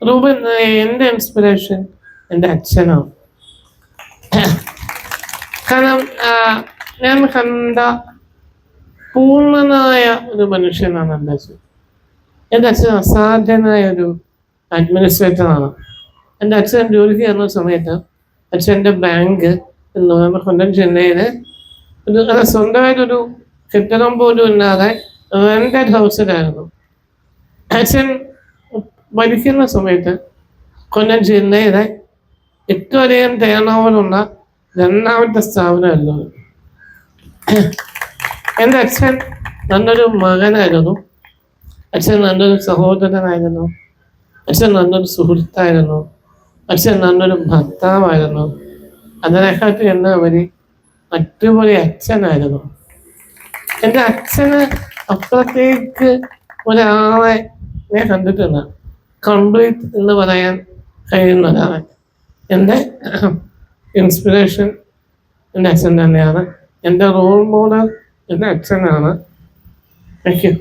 Reuben, എൻ്റെ inspiration എൻ്റെ അച്ഛനാണ്. കാരണം ഞാൻ കണ്ട പൂർണ്ണനായ ഒരു മനുഷ്യനാണ് എൻ്റെ അച്ഛൻ. എൻ്റെ അച്ഛൻ അസാധ്യനായ ഒരു അഡ്മിനിസ്ട്രേറ്ററാണ്. എൻ്റെ അച്ഛൻ ജോലിക്ക് ചെയ്യുന്ന സമയത്ത് അച്ഛൻ്റെ ബാങ്ക് എന്ന് പറയുമ്പോൾ കൊല്ലം ജില്ലയിൽ സ്വന്തമായിട്ടൊരു കെട്ടിടം പോലും ഇല്ലാതെ റെന്റഡ് ഹൗസിലായിരുന്നു. അച്ഛൻ ഭരിക്കുന്ന സമയത്ത് കൊല്ലം ജില്ലയിലെ ഏറ്റവും അധികം ടേൺ ഓവറുള്ള രണ്ടാമത്തെ സ്ഥാപനമായിരുന്നു. എൻ്റെ അച്ഛൻ നല്ലൊരു മകനായിരുന്നു, അച്ഛൻ നല്ലൊരു സഹോദരനായിരുന്നു, അച്ഛൻ നല്ലൊരു സുഹൃത്തായിരുന്നു, അച്ഛൻ നല്ലൊരു ഭർത്താവായിരുന്നു. അതിനെക്കാട്ടി എന്നവര് അടിപൊളി അച്ഛനായിരുന്നു. എൻ്റെ അച്ഛന് അപ്പുറത്തേക്ക് ഒരാളെ ഞാൻ കണ്ടിട്ടില്ല, കംപ്ലീറ്റ് എന്ന് പറയാൻ കഴിയുന്ന ഒരാളെ. എൻ്റെ ഇൻസ്പിറേഷൻ എൻ്റെ അച്ഛൻ തന്നെയാണ്. എൻ്റെ റോൾ മോഡൽ എൻ്റെ അച്ഛനാണ്. Thank you.